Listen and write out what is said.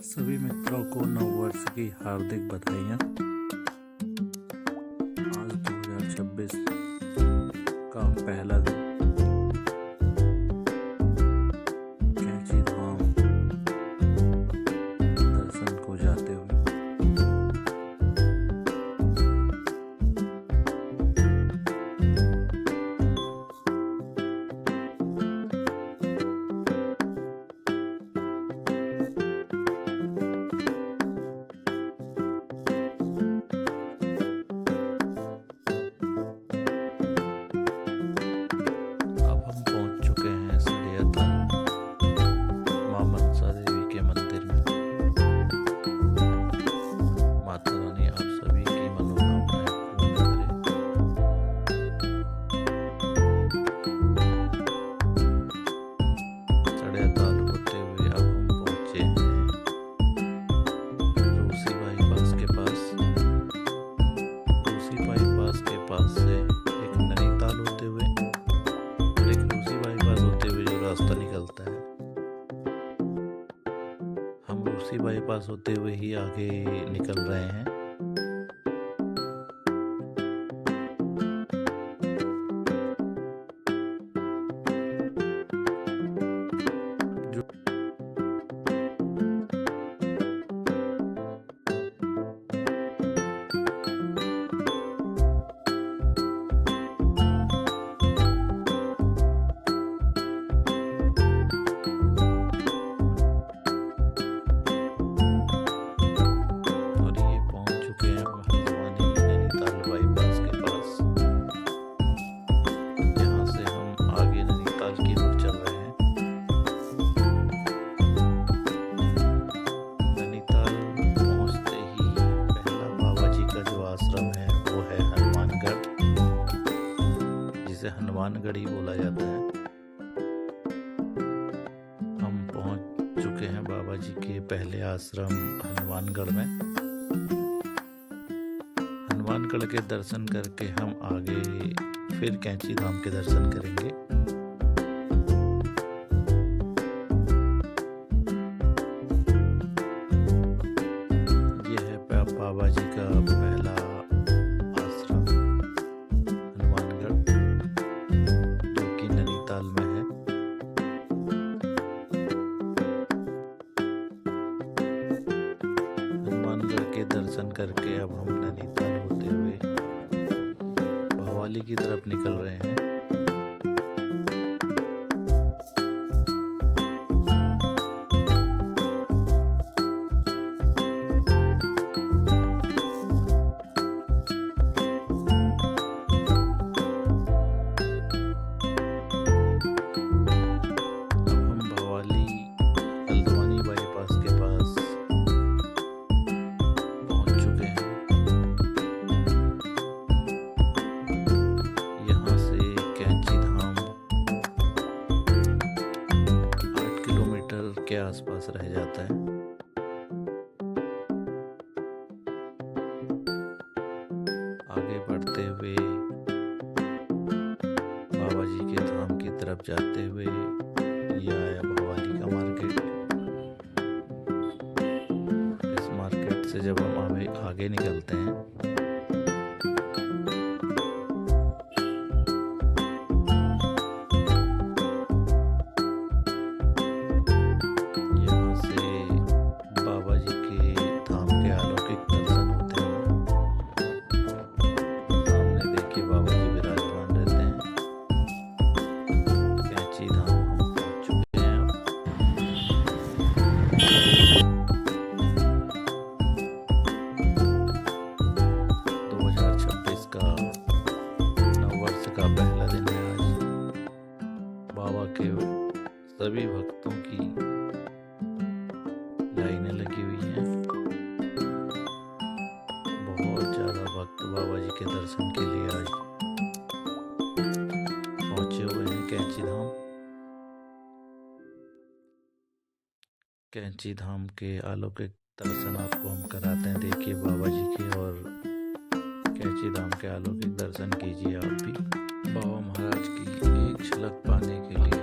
सभी मित्रों को नववर्ष की हार्दिक बधाइयाँ। आज 2026 का पहला दिन कैंची धाम दर्शन को जाते हुए अब हम पहुंच चुके हैं सड़िया माँ मनसा देवी के मंदिर में। माता रानी आप सभी की मनोकामनाएं पूर्ण करे। सड़िया ताल होते हुए अब हम पहुंचे हैं रूसी बाईपास के पास। रूसी बाईपास के पास से एक नैनीताल होते हुए और एक रूसी बाईपास होते हुए जो रास्ता निकलता है, हम रूसी बाईपास होते हुए ही आगे निकल रहे हैं। जो और ये पहुंच चुके हैं हल्द्वानी नैनीताल बाईपास के पास, जहाँ से हम आगे नैनीताल की ओर चल रहे हैं। नैनीताल पहुंचते ही पहला बाबा जी का जो आश्रम है वो है हनुमानगढ़, जिसे हनुमानगढ़ बोला जाता है। हम पहुंच चुके हैं बाबा जी के पहले आश्रम हनुमानगढ़ में। हनुमानगढ़ के दर्शन करके हम आगे फिर कैंची धाम के दर्शन करेंगे। यह है बाबा जी का पहला आश्रम हनुमानगढ़, जो कि नैनीताल में है। हनुमानगढ़ के दर्शन करके अब हम नैनीताल होते हुए भवाली की तरफ निकल रहे हैं। अब हम भवाली हल्द्वानी बाईपास के पास पहुंच चुके हैं। यहाँ से कैंची धाम 8 किलोमीटर के आसपास रह जाता है। आगे बढ़ते हुए बाबा जी के धाम की तरफ जाते हुए ये आया भवाली का मार्केट। इस मार्केट से जब हम आगे निकलते हैं यहाँ से बाबा जी के धाम के अलौकिक दर्शन होते हैं। सामने देखिए बाबा जी विराजमान रहते हैं। कैंची धाम हम पहुंच चुके हैं। 2026 का नववर्ष का पहला दिन है आज। बाबा के सभी भक्तों की लाइनें लगी हुई हैं। बहुत ज़्यादा भक्त बाबा जी के दर्शन के लिए आज पहुंचे हुए हैं कैंची धाम। कैंची धाम के अलौकिक दर्शन आपको हम कराते हैं। देखिए बाबा जी के और कैंची धाम के अलौकिक दर्शन कीजिए आप भी। बाबा महाराज की एक झलक पाने के लिए